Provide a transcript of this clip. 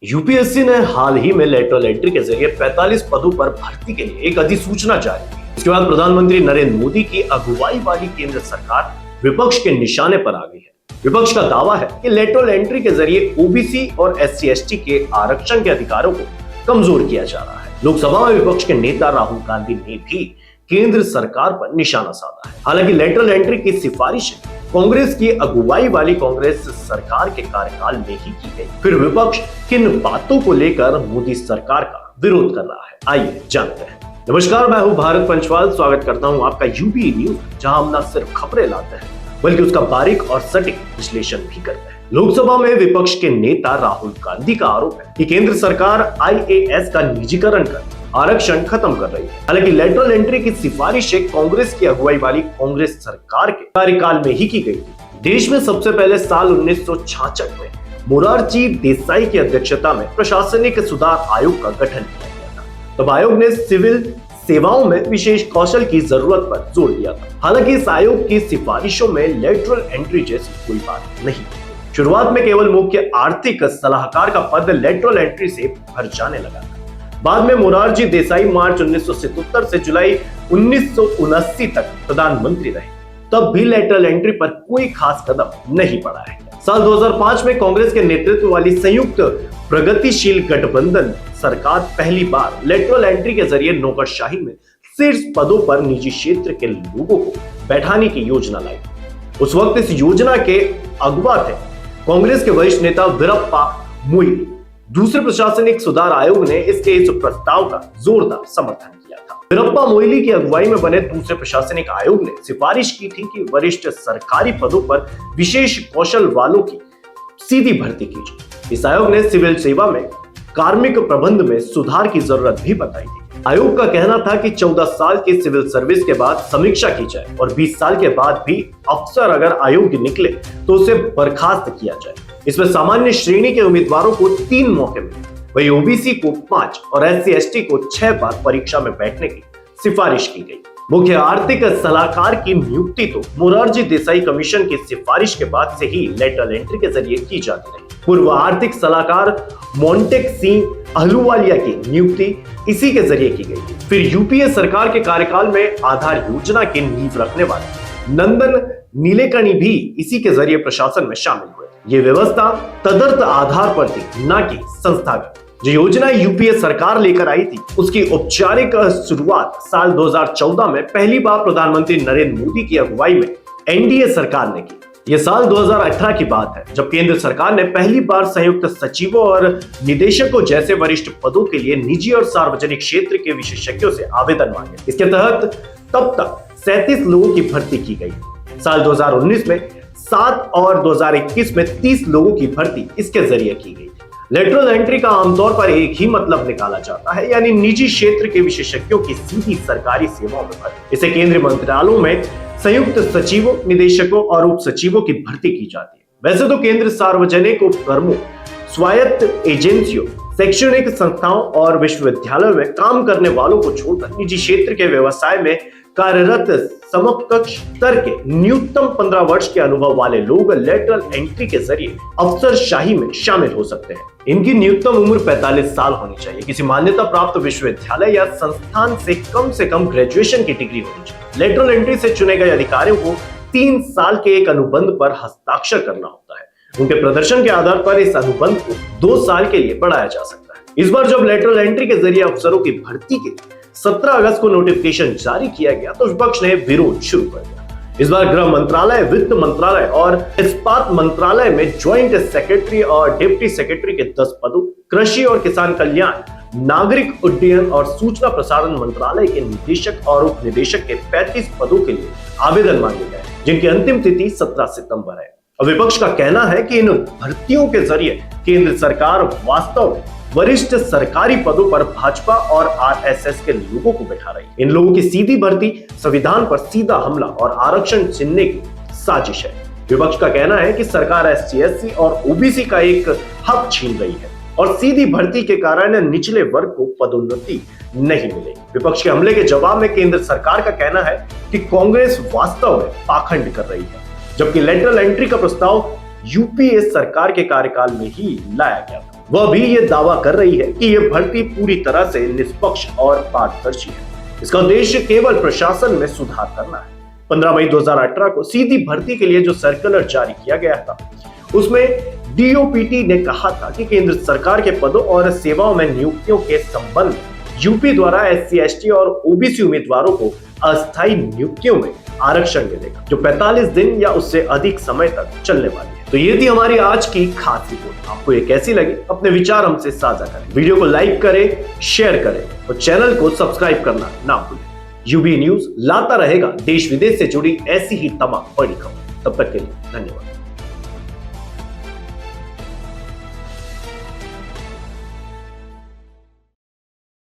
UPSC ने हाल ही में lateral entry के जरिए 45 पदों पर भर्ती के लिए एक अधिसूचना जारी की। इसके बाद प्रधानमंत्री नरेंद्र मोदी की अगुवाई वाली केंद्र सरकार विपक्ष के निशाने पर आ गई है। विपक्ष का दावा है कि लेटरल एंट्री के जरिए ओबीसी और एससी/एसटी के आरक्षण के अधिकारों को कमजोर किया जा रहा है। लोकसभा में विपक्ष के नेता राहुल गांधी ने भी केंद्र सरकार पर निशाना साधा है। हालांकि लेटरल एंट्री की सिफारिश कांग्रेस की अगुवाई वाली कांग्रेस सरकार के कार्यकाल में ही की गई। फिर विपक्ष किन बातों को लेकर मोदी सरकार का विरोध कर रहा है, आइए जानते हैं। नमस्कार, मैं हूं भारत पंचवाल। स्वागत करता हूं आपका यूपी न्यूज, जहां हम न सिर्फ खबरें लाते हैं बल्कि उसका बारीक और सटीक विश्लेषण भी करते हैं। लोकसभा में विपक्ष के नेता राहुल गांधी का आरोप है कि केंद्र सरकार आईएएस का निजीकरण कर आरक्षण खत्म कर रही है। हालांकि लेटरल एंट्री की सिफारिशें कांग्रेस की अगुवाई वाली कांग्रेस सरकार के कार्यकाल में ही की गई थी। देश में सबसे पहले साल 1966 में मोरारजी देसाई की अध्यक्षता में प्रशासनिक सुधार आयोग का गठन किया गया था। तब आयोग ने सिविल सेवाओं में विशेष कौशल की जरूरत पर जोर दिया था। हालांकि इस आयोग की सिफारिशों में लेटरल एंट्री जैसी कोई बात नहीं थी। शुरुआत में केवल मुख्य आर्थिक सलाहकार का पद लेटरल एंट्री से भर जाने लगा था। बाद में मोरारजी देसाई मार्च 1977 से जुलाई 1979 तक प्रधानमंत्री रहे। तब भी लेटरल एंट्री पर कोई खास कदम नहीं पड़ा है। साल 2005 में कांग्रेस के नेतृत्व वाली संयुक्त प्रगतिशील गठबंधन सरकार पहली बार लेटरल एंट्री के जरिए नौकरशाही में शीर्ष पदों पर निजी क्षेत्र के लोगों को बैठाने की योजना लाई। उस वक्त इस योजना के अगुवा थे कांग्रेस के वरिष्ठ नेता वीरप्पा मोइली। दूसरे प्रशासनिक सुधार आयोग ने इसके इस प्रस्ताव का जोरदार समर्थन किया था। वीरप्पा मोइली की अगुवाई में बने दूसरे प्रशासनिक आयोग ने सिफारिश की थी कि वरिष्ठ सरकारी पदों पर विशेष कौशल वालों की सीधी भर्ती की जाए। इस आयोग ने सिविल सेवा में कार्मिक प्रबंध में सुधार की जरूरत भी बताई थी। आयोग का कहना था कि 14 साल की सिविल सर्विस के बाद समीक्षा की जाए और 20 साल के बाद भी अफसर अगर अयोग्य निकले तो उसे बर्खास्त किया जाए। इसमें सामान्य श्रेणी के उम्मीदवारों को 3 मौके मिले, वही ओबीसी को 5 और एससी/एसटी को 6 बार परीक्षा में बैठने की सिफारिश की गई। मुख्य आर्थिक सलाहकार की नियुक्ति तो मोरारजी देसाई कमीशन की सिफारिश के बाद से ही लेटरल एंट्री के जरिए की जाती रही। पूर्व आर्थिक सलाहकार मोंटेक सिंह अहलूवालिया की नियुक्ति इसी के जरिए की गई। फिर यूपीए सरकार के कार्यकाल में आधार योजना की नींव रखने वाले नंदन नीलेकणी भी इसी के जरिए प्रशासन में शामिल हुए। ये व्यवस्था तदर्थ आधार पर थी, न कि संस्थागत। जो योजना यूपीए सरकार लेकर आई थी उसकी औपचारिक शुरुआत साल 2014 में पहली बार प्रधानमंत्री नरेंद्र मोदी की अगुवाई में एनडीए सरकार ने की। यह साल 2018 की बात है, जब केंद्र सरकार ने पहली बार संयुक्त सचिवों और निदेशकों जैसे वरिष्ठ पदों के लिए निजी और सार्वजनिक क्षेत्र के विशेषज्ञों से आवेदन मांगे। इसके तहत तब तक 37 लोगों की भर्ती की गई। साल 2019 में 7 और 2021 में 30 लोगों की भर्ती इसके जरिए की गई। लेटरल एंट्री का आमतौर पर एक ही मतलब निकाला जाता है, यानी निजी क्षेत्र के विशेषज्ञों की सीधी सरकारी सेवाओं में भर्ती। इसे केंद्रीय मंत्रालयों में संयुक्त सचिवों, निदेशकों और उप सचिवों की भर्ती की जाती है। वैसे तो केंद्र सार्वजनिक उपक्रमों, स्वायत्त एजेंसियों, शैक्षणिक संस्थाओं और विश्वविद्यालयों में काम करने वालों को छोड़कर निजी क्षेत्र के व्यवसाय में कार्यरत समकक्ष स्तर के न्यूनतम 15 वर्ष के अनुभव वाले लोग लेटरल एंट्री के जरिए अफसरशाही में शामिल हो सकते हैं। इनकी न्यूनतम उम्र 45 साल होनी चाहिए। किसी मान्यता प्राप्त विश्वविद्यालय या संस्थान से कम ग्रेजुएशन की डिग्री होनी चाहिए। लेटरल एंट्री से चुने गए अधिकारियों को 3 साल के एक अनुबंध पर हस्ताक्षर करना होता है। उनके प्रदर्शन के आधार पर इस अनुबंध को 2 साल के लिए बढ़ाया जा सकता है। इस बार जब लेटरल एंट्री के जरिए अफसरों की भर्ती के 17 अगस्त को नोटिफिकेशन जारी किया गया तो विपक्ष ने विरोध शुरू कर दिया। इस बार गृह मंत्रालय, वित्त मंत्रालय और इस्पात मंत्रालय में ज्वाइंट सेक्रेटरी और डिप्टी सेक्रेटरी के 10 पदों, कृषि और किसान कल्याण, नागरिक उड्डयन और सूचना प्रसारण मंत्रालय के निदेशक और उप निदेशक के 35 पदों के लिए आवेदन मांगे गए, जिनकी अंतिम तिथि 17 सितंबर है। और विपक्ष का कहना है कि इन भर्तियों के जरिए केंद्र सरकार वास्तव में वरिष्ठ सरकारी पदों पर भाजपा और आरएसएस के लोगों को बैठा रही है। इन लोगों की सीधी भर्ती संविधान पर सीधा हमला और आरक्षण छीनने की साजिश है। विपक्ष का कहना है कि सरकार एससी/एसटी और ओबीसी का एक हक छीन रही है और सीधी भर्ती के कारण निचले वर्ग को पदोन्नति नहीं मिलेगी। विपक्ष के हमले के जवाब में केंद्र सरकार का कहना है कि कांग्रेस वास्तव में पाखंड कर रही है, जबकि लेटरल एंट्री का प्रस्ताव यूपीए सरकार के कार्यकाल में ही लाया गया था। वह भी ये दावा कर रही है कि यह भर्ती पूरी तरह से निष्पक्ष और पारदर्शी है। इसका उद्देश्य केवल प्रशासन में सुधार करना है। 15 मई 2018 को सीधी भर्ती के लिए जो सर्कुलर जारी किया गया था, उसमें डीओपीटी ने कहा था कि केंद्र सरकार के पदों और सेवाओं में नियुक्तियों के संबंध में यूपी द्वारा SC, ST और ओबीसी उम्मीदवारों को अस्थायी नियुक्तियों में आरक्षण मिलेगा, जो 45 दिन या उससे अधिक समय तक चलने वाली है। तो ये थी हमारी आज की खास रिपोर्ट। आपको ये कैसी लगी? अपने विचार हमसे साझा करें, वीडियो को लाइक करें, शेयर करें और चैनल को सब्सक्राइब करना ना भूलें। यूबी न्यूज लाता रहेगा देश विदेश से जुड़ी ऐसी ही तमाम बड़ी खबर। तब तक के लिए धन्यवाद।